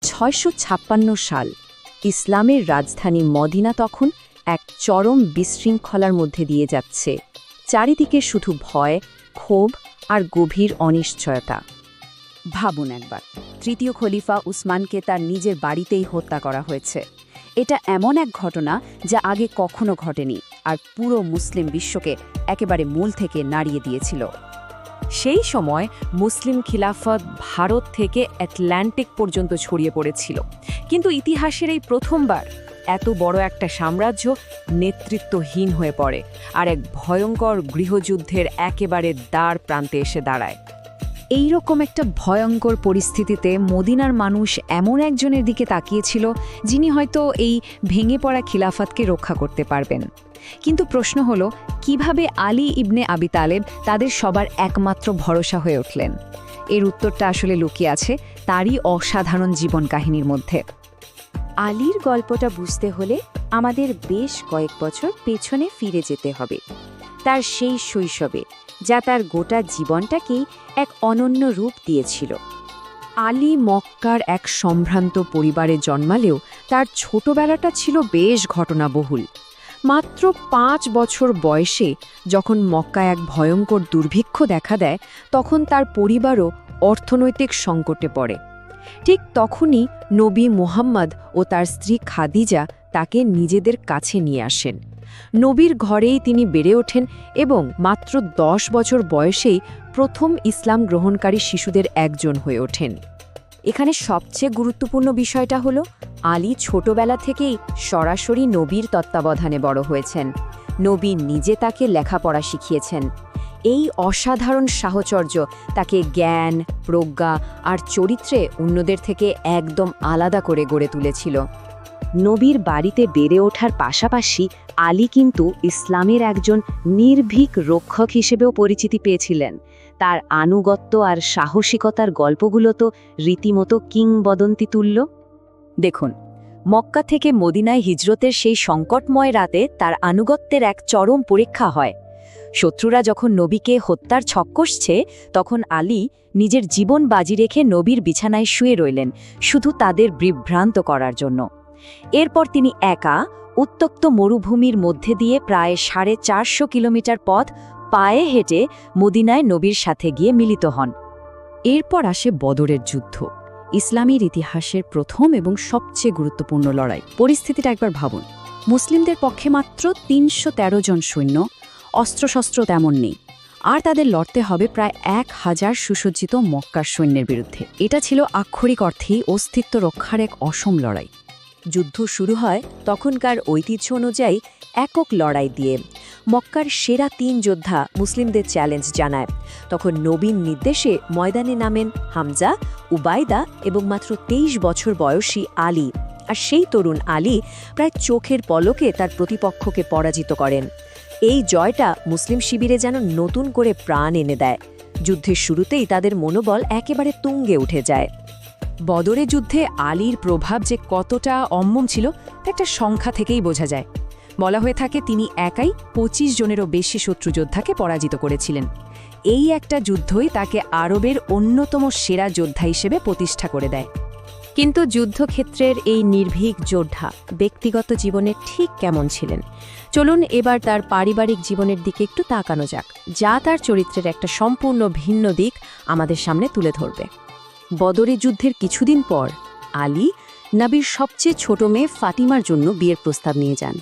656 সাল ইসলামের রাজধানী মদিনা তখন এক চরম বিশৃঙ্খলার মধ্যে দিয়ে যাচ্ছে। চারিদিকে শুধু ভয়, ক্ষোভ আর গভীর অনিশ্চয়তা। ভাবুন একবার, তৃতীয় খলিফা উসমানকে তার নিজের বাড়িতেই হত্যা করা হয়েছে। এটা এমন এক ঘটনা যা আগে কখনো ঘটেনি, আর পুরো মুসলিম বিশ্বকে একেবারে মূল থেকে নাড়িয়ে দিয়েছিল। সেই সময় মুসলিম খিলাফত ভারত থেকে আটলান্টিক পর্যন্ত ছড়িয়ে পড়েছিল, কিন্তু ইতিহাসের এই প্রথমবার এত বড় একটা সাম্রাজ্য নেতৃত্বহীন হয়ে পড়ে আর এক ভয়ঙ্কর গৃহযুদ্ধের একেবারে দ্বার প্রান্তে এসে দাঁড়ায়। এই রকম একটা ভয়ঙ্কর পরিস্থিতিতে মদিনার মানুষ এমন একজনের দিকে তাকিয়েছিল যিনি হয়তো এই ভেঙে পড়া খিলাফতকে রক্ষা করতে পারবেন। কিন্তু প্রশ্ন হলো, কিভাবে আলী ইবনে আবি তালেব তাদের সবার একমাত্র ভরসা হয়ে উঠলেন? এর উত্তরটা আসলে লুকিয়ে আছে তারই অসাধারণ জীবন কাহিনীর মধ্যে। আলীর গল্পটা বুঝতে হলে আমাদের বেশ কয়েক বছর পেছনে ফিরে যেতে হবে, তার সেই শৈশবে, যা তার গোটা জীবনটাকেই এক অনন্য রূপ দিয়েছিল। আলী মক্কার এক সম্ভ্রান্ত পরিবারে জন্মালেও তার ছোটবেলাটা ছিল বেশ ঘটনাবহুল। মাত্র 5 বছর বয়সে যখন মক্কায় এক ভয়ঙ্কর দুর্ভিক্ষ দেখা দেয়, তখন তার পরিবারও অর্থনৈতিক সংকটে পড়ে। ঠিক তখনই নবী মুহাম্মদ ও তার স্ত্রী খাদিজা তাকে নিজেদের কাছে নিয়ে আসেন। নবীর ঘরেই তিনি বেড়ে ওঠেন এবং মাত্র 10 বছর বয়সেই প্রথম ইসলাম গ্রহণকারী শিশুদের একজন হয়ে ওঠেন। এখানে সবচেয়ে গুরুত্বপূর্ণ বিষয়টা হলো, আলী ছোটবেলা থেকেই সরাসরি নবীর তত্ত্বাবধানে বড় হয়েছেন। নবী নিজে তাকে লেখাপড়া শিখিয়েছেন। এই অসাধারণ সাহচর্য তাকে জ্ঞান, প্রজ্ঞা আর চরিত্রে অন্যদের থেকে একদম আলাদা করে গড়ে তুলেছিল। নবীর বাড়িতে বেড়ে ওঠার পাশাপাশি আলী কিন্তু ইসলামের একজন নির্ভীক রক্ষক হিসেবেও পরিচিতি পেয়েছিলেন। তার আনুগত্য আর সাহসিকতার গল্পগুলো তো রীতিমতো কিংবদন্তি তুল্য। দেখুন, মক্কা থেকে মদিনায় হিজরতের সেই সংকটময় রাতে তার আনুগত্যের এক চরম পরীক্ষা হয়। শত্রুরা যখন নবীকে হত্যার ছক কষছে, তখন আলী নিজের জীবন বাজি রেখে নবীর বিছানায় শুয়ে রইলেন, শুধু তাদের বিভ্রান্ত করার জন্য। এরপর তিনি একা উত্তপ্ত মরুভূমির মধ্যে দিয়ে প্রায় 450 কিলোমিটার পথ পায়ে হেঁটে মদিনায় নবীর সাথে গিয়ে মিলিত হন। এরপর আসে বদরের যুদ্ধ, ইসলামের ইতিহাসের প্রথম এবং সবচেয়ে গুরুত্বপূর্ণ লড়াই। পরিস্থিতিটা একবার ভাবুন, মুসলিমদের পক্ষে মাত্র 313 জন সৈন্য, অস্ত্রশস্ত্র তেমন নেই, আর তাদের লড়তে হবে প্রায় 1000 সুসজ্জিত মক্কার সৈন্যের বিরুদ্ধে। এটা ছিল আক্ষরিক অর্থেই অস্তিত্ব রক্ষার এক অসম লড়াই। যুদ্ধ শুরু হয় তখনকার ঐতিহ্য অনুযায়ী একক লড়াই দিয়ে। মক্কার সেরা 3 যোদ্ধা মুসলিমদের চ্যালেঞ্জ জানায়। তখন নবীর নির্দেশে ময়দানে নামেন হামজা, উবাইদা এবং মাত্র 23 বছর বয়সী আলী। আর সেই তরুণ আলী প্রায় চোখের পলকে তার প্রতিপক্ষকে পরাজিত করেন। এই জয়টা মুসলিম শিবিরে যেন নতুন করে প্রাণ এনে দেয়। যুদ্ধের শুরুতেই তাদের মনোবল একেবারে তুঙ্গে উঠে যায়। বদরের যুদ্ধে আলীর প্রভাব যে কতটা অম্মম ছিল তা একটা সংখ্যা থেকেই বোঝা যায়। বলা হয়ে থাকে তিনি একাই 25 জনেরও বেশি শত্রু যোদ্ধাকে পরাজিত করেছিলেন। এই একটা যুদ্ধই তাকে আরবের অন্যতম সেরা যোদ্ধা হিসেবে প্রতিষ্ঠা করে দেয়। কিন্তু যুদ্ধক্ষেত্রের এই নির্ভীক যোদ্ধা ব্যক্তিগত জীবনে ঠিক কেমন ছিলেন? চলুন এবার তার পারিবারিক জীবনের দিকে একটু তাকানো যাক, যা তার চরিত্রের একটা সম্পূর্ণ ভিন্ন দিক আমাদের সামনে তুলে ধরবে। বদরের যুদ্ধের কিছুদিন পর আলী নবীর সবচেয়ে ছোট মেয়ে ফাতিমার জন্য বিয়ের প্রস্তাব নিয়ে যান।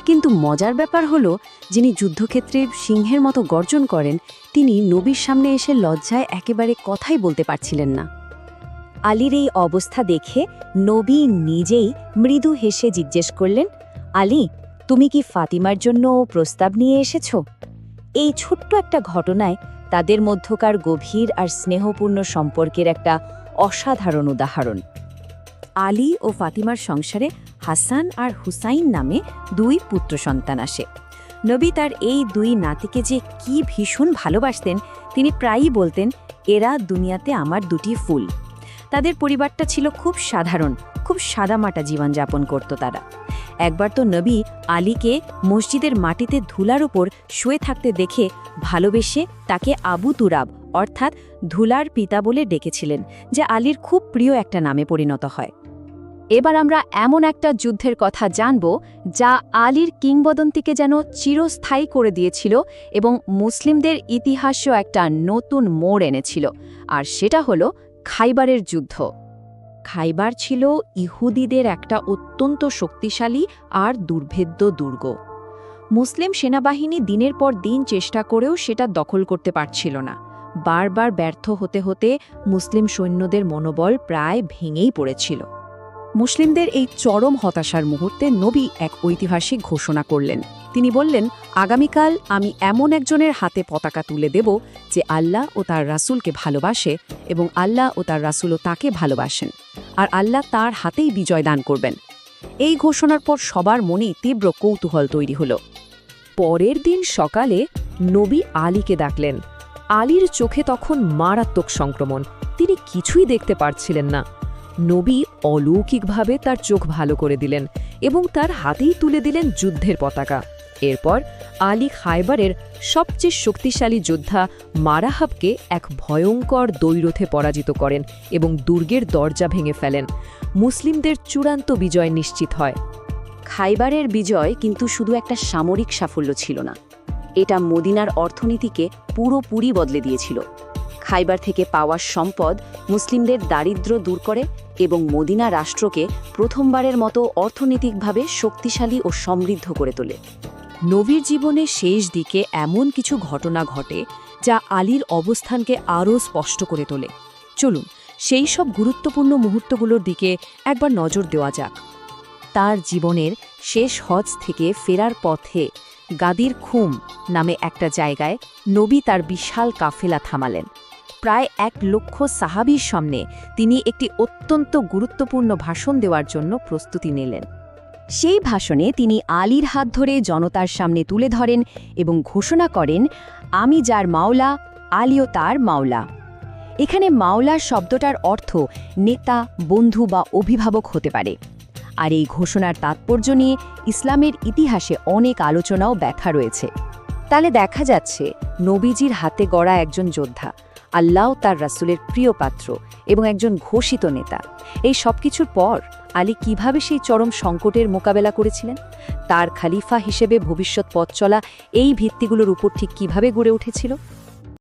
কিন্তু মজার ব্যাপার হলো, যিনি যুদ্ধক্ষেত্রে সিংহের মতো গর্জন করেন, তিনি নবীর সামনে এসে লজ্জায় একেবারে কথাই বলতে পারছিলেন না। আলীর এই অবস্থা দেখে নবী নিজেই মৃদু হেসে জিজ্ঞেস করলেন, আলী, তুমি কি ফাতিমার জন্য প্রস্তাব নিয়ে এসেছ? এই ছোট্ট একটা ঘটনায় তাদের মধ্যকার গভীর আর স্নেহপূর্ণ সম্পর্কের একটা অসাধারণ উদাহরণ। আলী ও ফাতিমার সংসারে হাসান আর হুসাইন নামে 2 পুত্র সন্তান আসে। নবী তার এই 2 নাতিকে যে কি ভীষণ ভালোবাসতেন, তিনি প্রায়ই বলতেন, এরা দুনিয়াতে আমার 2টি ফুল। তাদের পরিবারটা ছিল খুব সাধারণ, খুব সাদামাটা জীবনযাপন করত তারা। একবার তো নবী আলীকে মসজিদের মাটিতে ধুলার ওপর শুয়ে থাকতে দেখে ভালোবেসে তাকে আবু তুরাব অর্থাৎ ধুলার পিতা বলে ডেকেছিলেন, যা আলীর খুব প্রিয় একটা নামে পরিণত হয়। এবার আমরা এমন একটা যুদ্ধের কথা জানব যা আলীর কিংবদন্তিকে যেন চিরস্থায়ী করে দিয়েছিল এবং মুসলিমদের ইতিহাসেও একটা নতুন মোড় এনেছিল, আর সেটা হলো খাইবারের যুদ্ধ। খাইবার ছিল ইহুদিদের একটা অত্যন্ত শক্তিশালী আর দুর্ভেদ্য দুর্গ। মুসলিম সেনাবাহিনী দিনের পর দিন চেষ্টা করেও সেটা দখল করতে পারছিল না। বারবার ব্যর্থ হতে হতে মুসলিম সৈন্যদের মনোবল প্রায় ভেঙেই পড়েছিল। মুসলিমদের এই চরম হতাশার মুহূর্তে নবী এক ঐতিহাসিক ঘোষণা করলেন। তিনি বললেন, আগামীকাল আমি এমন একজনের হাতে পতাকা তুলে দেব যে আল্লাহ ও তার রাসূলকে ভালোবাসে এবং আল্লাহ ও তার রাসূলও তাকে ভালোবাসেন, আর আল্লাহ তার হাতেই বিজয় দান করবেন। এই ঘোষণার পর সবার মনেই তীব্র কৌতূহল তৈরি হল। পরের দিন সকালে নবী আলীকে ডাকলেন। আলীর চোখে তখন মারাত্মক সংক্রমণ, তিনি কিছুই দেখতে পারছিলেন না। নবী অলৌকিকভাবে তার চোখ ভালো করে দিলেন এবং তার হাতেই তুলে দিলেন যুদ্ধের পতাকা। এরপর আলী খাইবারের সবচেয়ে শক্তিশালী যোদ্ধা মারাহাবকে এক ভয়ঙ্কর দ্বৈরথে পরাজিত করেন এবং দুর্গের দরজা ভেঙে ফেলেন। মুসলিমদের চূড়ান্ত বিজয় নিশ্চিত হয়। খাইবারের বিজয় কিন্তু শুধু একটা সামরিক সাফল্য ছিল না, এটা মদিনার অর্থনীতিকে পুরোপুরি বদলে দিয়েছিল। খাইবার থেকে পাওয়া সম্পদ মুসলিমদের দারিদ্র্য দূর করে এবং মদিনা রাষ্ট্রকে প্রথমবারের মতো অর্থনৈতিকভাবে শক্তিশালী ও সমৃদ্ধ করে তোলে। নবীর জীবনের শেষ দিকে এমন কিছু ঘটনা ঘটে যা আলীর অবস্থানকে আরও স্পষ্ট করে তোলে। চলুন সেই সব গুরুত্বপূর্ণ মুহূর্তগুলোর দিকে একবার নজর দেওয়া যাক। তার জীবনের শেষ হজ থেকে ফেরার পথে গাদির খুম নামে একটা জায়গায় নবী তার বিশাল কাফেলা থামালেন। প্রায় 1 লক্ষ সাহাবীর সামনে তিনি একটি অত্যন্ত গুরুত্বপূর্ণ ভাষণ দেওয়ার জন্য প্রস্তুতি নিলেন। সেই ভাষণে তিনি আলীর হাত ধরে জনতার সামনে তুলে ধরেন এবং ঘোষণা করেন, আমি যার মাওলা, আলীও তার মাওলা। এখানে মাওলার শব্দটার অর্থ নেতা, বন্ধু বা অভিভাবক হতে পারে। আর এই ঘোষণার তাৎপর্য নিয়ে ইসলামের ইতিহাসে অনেক আলোচনা ও ব্যাখ্যা রয়েছে। তাহলে দেখা যাচ্ছে নবীজির হাতে গড়া একজন যোদ্ধা, আল্লাহ তার রাসূলের প্রিয় পাত্র এবং একজন ঘোষিত নেতা। এই সবকিছুর পর আলী কিভাবে সেই চরম সংকটের মোকাবেলা করেছিলেন, তার খলিফা হিসেবে ভবিষ্যৎ পথ চলা এই ভিত্তিগুলোর উপর ঠিক কিভাবে গড়ে উঠেছিল।